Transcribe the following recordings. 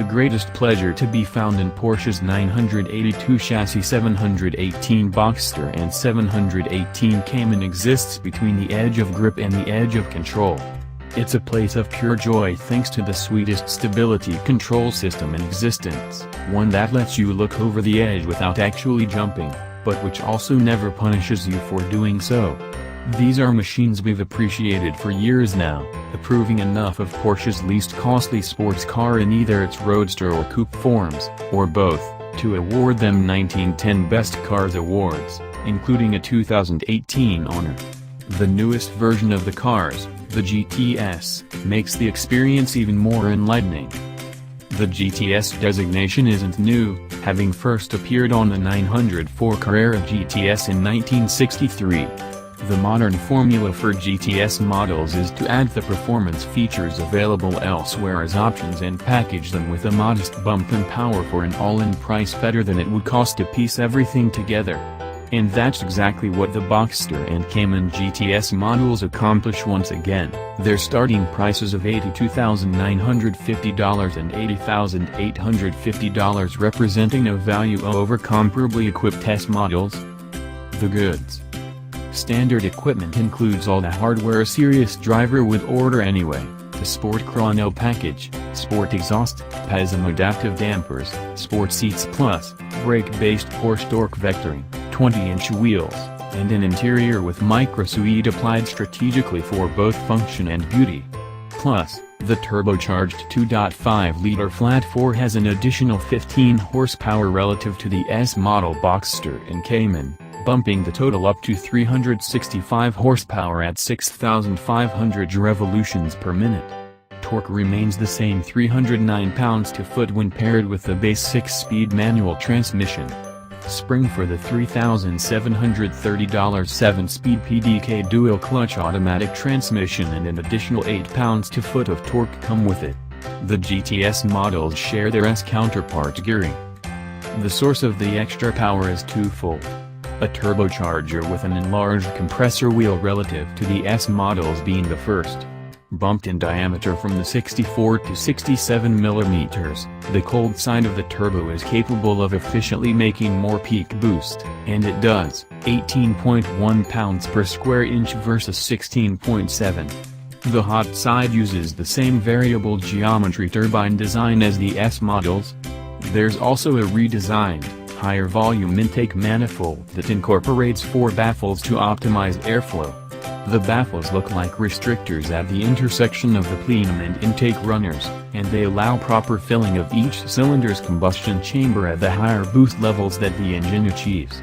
greatest pleasure to be found in Porsche's 982 chassis. 718 Boxster and 718 Cayman exists between the edge of grip and the edge of control. It's a place of pure joy thanks to the sweetest stability control system in existence, one that lets you look over the edge without actually jumping, but which also never punishes you for doing so. These are machines we've appreciated for years now, approving enough of Porsche's least costly sports car in either its roadster or coupe forms, or both, to award them 1910 Best Cars Awards, including a 2018 honor. The newest version of the cars, the GTS, makes the experience even more enlightening. The GTS designation isn't new, having first appeared on the 904 Carrera GTS in 1963. The modern formula for GTS models is to add the performance features available elsewhere as options and package them with a modest bump in power for an all-in price better than it would cost to piece everything together. And that's exactly what the Boxster and Cayman GTS models accomplish once again. Their starting prices of $82,950 and $80,850 representing a value over comparably equipped S models. The goods. Standard equipment includes all the hardware a serious driver would order anyway: the Sport Chrono package, Sport exhaust, PASM adaptive dampers, Sport seats plus, brake-based Porsche torque vectoring, 20-inch wheels, and an interior with micro-suede applied strategically for both function and beauty. Plus, the turbocharged 2.5-liter flat-4 has an additional 15 horsepower relative to the S model Boxster and Cayman, bumping the total up to 365 horsepower at 6,500 revolutions per minute. Torque remains the same, 309 pounds-to-foot when paired with the base 6-speed manual transmission. Spring for the $3,730 7-speed PDK dual-clutch automatic transmission and an additional 8 pounds-to-foot of torque come with it. The GTS models share their S counterpart gearing. The source of the extra power is twofold: a turbocharger with an enlarged compressor wheel relative to the S models being the first. Bumped in diameter from the 64 to 67 mm, the cold side of the turbo is capable of efficiently making more peak boost, and it does, 18.1 pounds per square inch versus 16.7. The hot side uses the same variable geometry turbine design as the S models. There's also a redesigned, higher volume intake manifold that incorporates 4 baffles to optimize airflow. The baffles look like restrictors at the intersection of the plenum and intake runners, and they allow proper filling of each cylinder's combustion chamber at the higher boost levels that the engine achieves.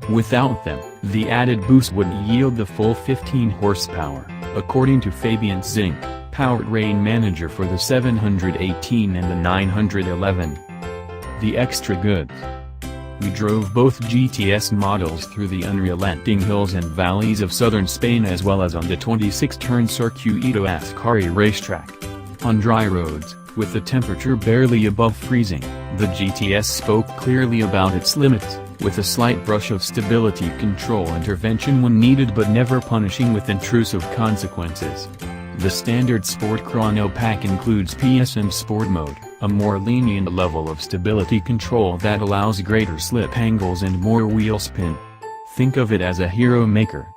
Without them, the added boost wouldn't yield the full 15 horsepower, according to Fabian Zink, powertrain manager for the 718 and the 911. The extra goods. We drove both GTS models through the unrelenting hills and valleys of southern Spain as well as on the 26-turn Circuito Ascari racetrack. On dry roads, with the temperature barely above freezing, the GTS spoke clearly about its limits, with a slight brush of stability control intervention when needed but never punishing with intrusive consequences. The standard Sport Chrono pack includes PSM Sport mode, a more lenient level of stability control that allows greater slip angles and more wheel spin. Think of it as a hero maker.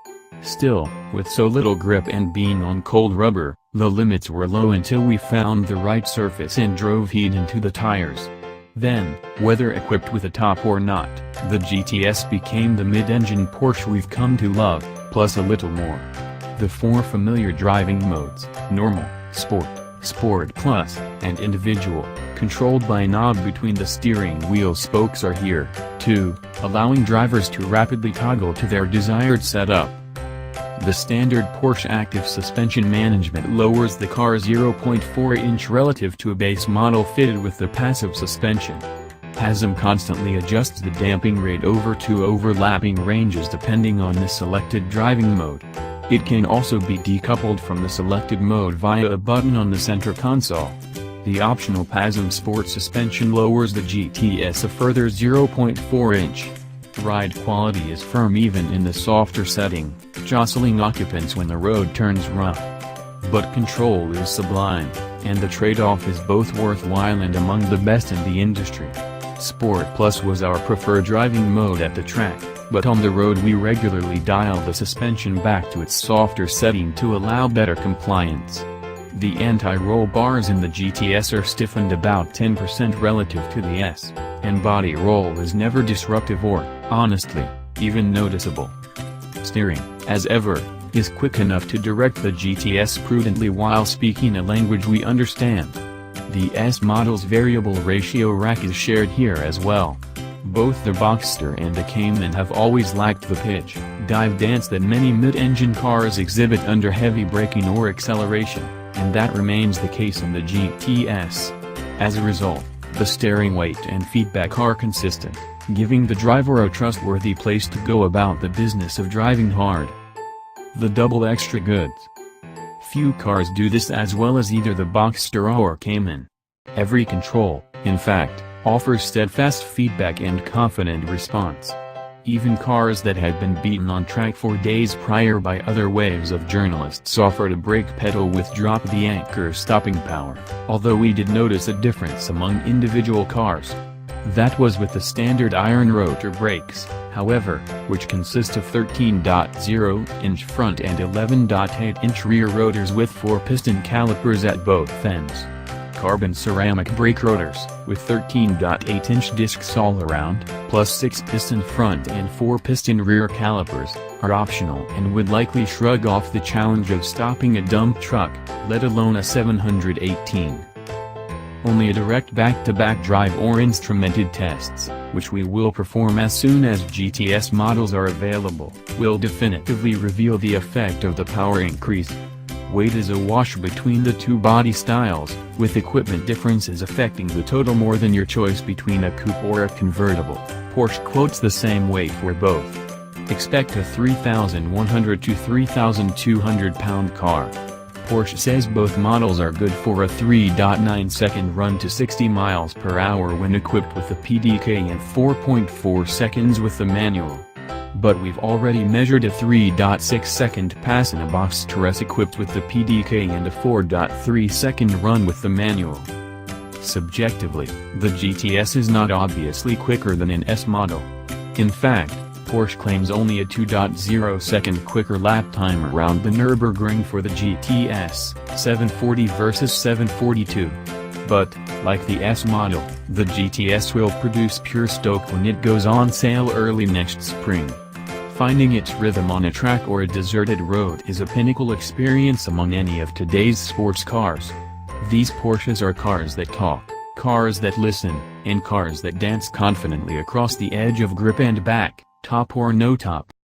Still, with so little grip and being on cold rubber, the limits were low until we found the right surface and drove heat into the tires. Then, whether equipped with a top or not, the GTS became the mid-engine Porsche we've come to love, plus a little more. The 4 familiar driving modes, normal, sport, Sport Plus, and individual, controlled by a knob between the steering wheel spokes are here, too, allowing drivers to rapidly toggle to their desired setup. The standard Porsche active suspension management lowers the car's 0.4-inch relative to a base model fitted with the passive suspension. PASM constantly adjusts the damping rate over 2 overlapping ranges depending on the selected driving mode. It can also be decoupled from the selected mode via a button on the center console. The optional PASM Sport suspension lowers the GTS a further 0.4-inch. Ride quality is firm even in the softer setting, jostling occupants when the road turns rough. But control is sublime, and the trade-off is both worthwhile and among the best in the industry. Sport Plus was our preferred driving mode at the track, but on the road we regularly dial the suspension back to its softer setting to allow better compliance. The anti-roll bars in the GTS are stiffened about 10% relative to the S, and body roll is never disruptive or, honestly, even noticeable. Steering, as ever, is quick enough to direct the GTS prudently while speaking a language we understand. The S model's variable ratio rack is shared here as well. Both the Boxster and the Cayman have always lacked the pitch, dive dance that many mid-engine cars exhibit under heavy braking or acceleration, and that remains the case in the GTS. As a result, the steering weight and feedback are consistent, giving the driver a trustworthy place to go about the business of driving hard. The double extra goods. Few cars do this as well as either the Boxster or Cayman. Every control, in fact, offers steadfast feedback and confident response. Even cars that had been beaten on track for days prior by other waves of journalists offered a brake pedal with drop-the-anchor stopping power, although we did notice a difference among individual cars. That was with the standard iron rotor brakes, however, which consist of 13.0-inch front and 11.8-inch rear rotors with 4-piston calipers at both ends. Carbon ceramic brake rotors, with 13.8-inch discs all around, plus 6-piston front and 4-piston rear calipers, are optional and would likely shrug off the challenge of stopping a dump truck, let alone a 718. Only a direct back-to-back drive or instrumented tests, which we will perform as soon as GTS models are available, will definitively reveal the effect of the power increase. Weight is a wash between the two body styles, with equipment differences affecting the total more than your choice between a coupe or a convertible. Porsche quotes the same weight for both. Expect a 3,100 to 3,200 pound car. Porsche says both models are good for a 3.9-second run to 60 miles per hour when equipped with the PDK and 4.4 seconds with the manual. But we've already measured a 3.6-second pass in a Boxster S equipped with the PDK and a 4.3-second run with the manual. Subjectively, the GTS is not obviously quicker than an S model. In fact, Porsche claims only a 2.0-second quicker lap time around the Nürburgring for the GTS, 740 versus 742. But, like the S model, the GTS will produce pure stoke when it goes on sale early next spring. Finding its rhythm on a track or a deserted road is a pinnacle experience among any of today's sports cars. These Porsches are cars that talk, cars that listen, and cars that dance confidently across the edge of grip and back, top or no top.